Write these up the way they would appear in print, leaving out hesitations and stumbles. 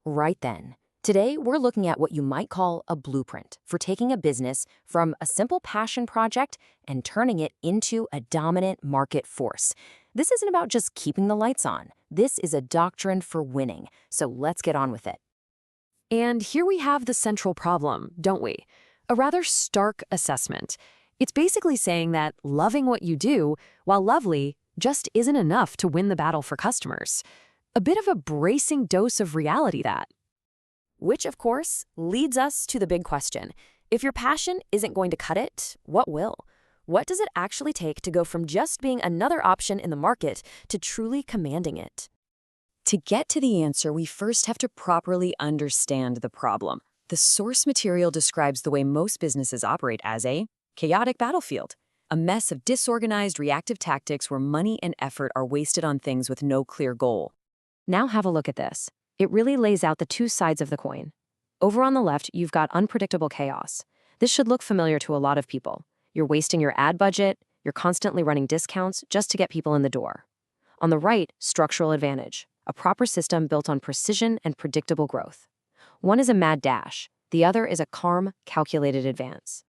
Right then. Today, we're looking at what you might call a blueprint for taking a business from a simple passion project and turning it into a dominant market force. This isn't about just keeping the lights on. This is a doctrine for winning. So let's get on with it. And here we have the central problem, don't we? A rather stark assessment. It's basically saying that loving what you do, while lovely, just isn't enough to win the battle for customers. A bit of a bracing dose of reality, that. Which, of course, leads us to the big question. If your passion isn't going to cut it, what will? What does it actually take to go from just being another option in the market to truly commanding it? To get to the answer, we first have to properly understand the problem. The source material describes the way most businesses operate as a chaotic battlefield, a mess of disorganized reactive tactics where money and effort are wasted on things with no clear goal. Now have a look at this. It really lays out the two sides of the coin. Over on the left, you've got unpredictable chaos. This should look familiar to a lot of people. You're wasting your ad budget, you're constantly running discounts just to get people in the door. On the right, structural advantage, a proper system built on precision and predictable growth. One is a mad dash, the other is a calm, calculated advance.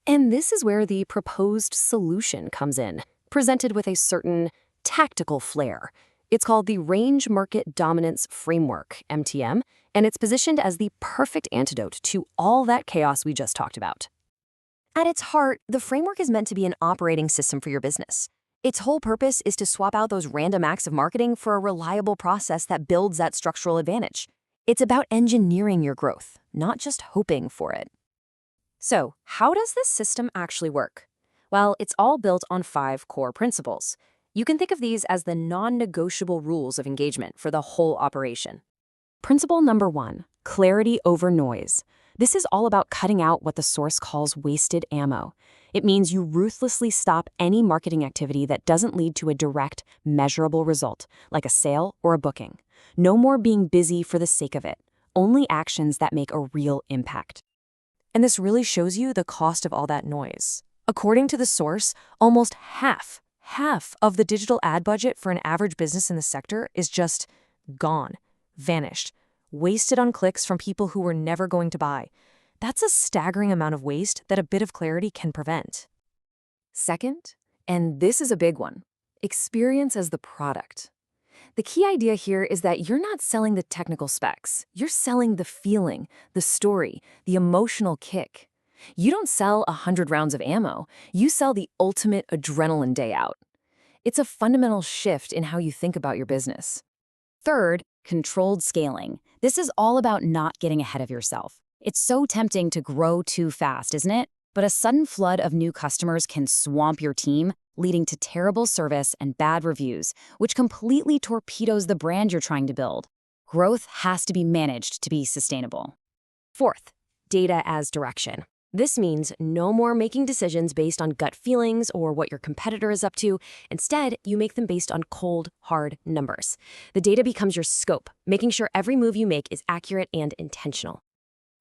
And this is where the proposed solution comes in, presented with a certain tactical flair. It's called the Range Market Dominance Framework, MTM, and it's positioned as the perfect antidote to all that chaos we just talked about. At its heart, the framework is meant to be an operating system for your business. Its whole purpose is to swap out those random acts of marketing for a reliable process that builds that structural advantage. It's about engineering your growth, not just hoping for it. So, how does this system actually work? Well, it's all built on 5 core principles. You can think of these as the non-negotiable rules of engagement for the whole operation. Principle number 1, clarity over noise. This is all about cutting out what the source calls wasted ammo. It means you ruthlessly stop any marketing activity that doesn't lead to a direct, measurable result, like a sale or a booking. No more being busy for the sake of it, only actions that make a real impact. And this really shows you the cost of all that noise. According to the source, almost half of the digital ad budget for an average business in the sector is just gone, vanished, wasted on clicks from people who were never going to buy. That's a staggering amount of waste that a bit of clarity can prevent. Second, and this is a big one, experience as the product. The key idea here is that you're not selling the technical specs. You're selling the feeling, the story, the emotional kick. You don't sell 100 rounds of ammo. You sell the ultimate adrenaline day out. It's a fundamental shift in how you think about your business. Third, controlled scaling. This is all about not getting ahead of yourself. It's so tempting to grow too fast, isn't it? But a sudden flood of new customers can swamp your team, leading to terrible service and bad reviews, which completely torpedoes the brand you're trying to build. Growth has to be managed to be sustainable. Fourth, data as direction. This means no more making decisions based on gut feelings or what your competitor is up to. Instead, you make them based on cold, hard numbers. The data becomes your scope, making sure every move you make is accurate and intentional.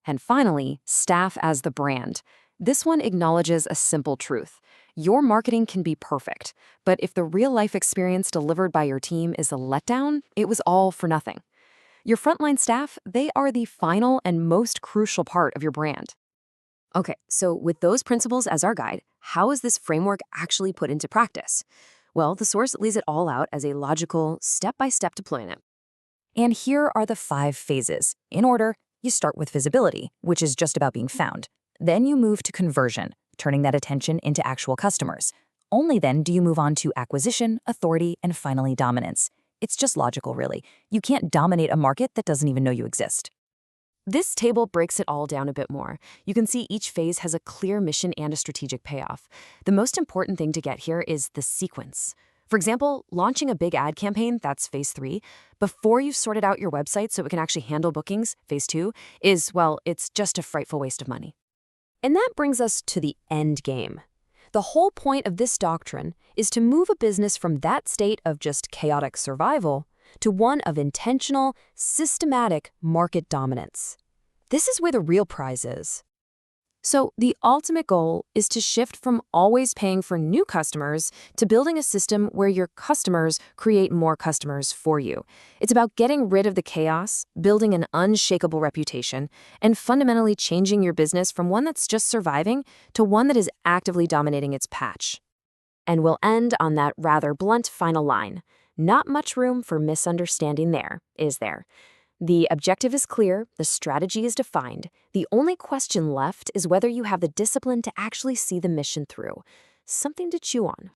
And finally, staff as the brand. This one acknowledges a simple truth. Your marketing can be perfect, but if the real-life experience delivered by your team is a letdown, it was all for nothing. Your frontline staff, they are the final and most crucial part of your brand. Okay, so with those principles as our guide, how is this framework actually put into practice? Well, the source lays it all out as a logical, step-by-step deployment. And here are the 5 phases. In order, you start with visibility, which is just about being found. Then you move to conversion, turning that attention into actual customers. Only then do you move on to acquisition, authority, and finally dominance. It's just logical, really. You can't dominate a market that doesn't even know you exist. This table breaks it all down a bit more. You can see each phase has a clear mission and a strategic payoff. The most important thing to get here is the sequence. For example, launching a big ad campaign, that's phase 3, before you've sorted out your website so it can actually handle bookings, phase 2, is, well, it's just a frightful waste of money. And that brings us to the end game. The whole point of this doctrine is to move a business from that state of just chaotic survival to one of intentional, systematic market dominance. This is where the real prize is. So, the ultimate goal is to shift from always paying for new customers to building a system where your customers create more customers for you. It's about getting rid of the chaos, building an unshakable reputation, and fundamentally changing your business from one that's just surviving to one that is actively dominating its patch. And we'll end on that rather blunt final line. Not much room for misunderstanding there, is there? The objective is clear, the strategy is defined. The only question left is whether you have the discipline to actually see the mission through. Something to chew on.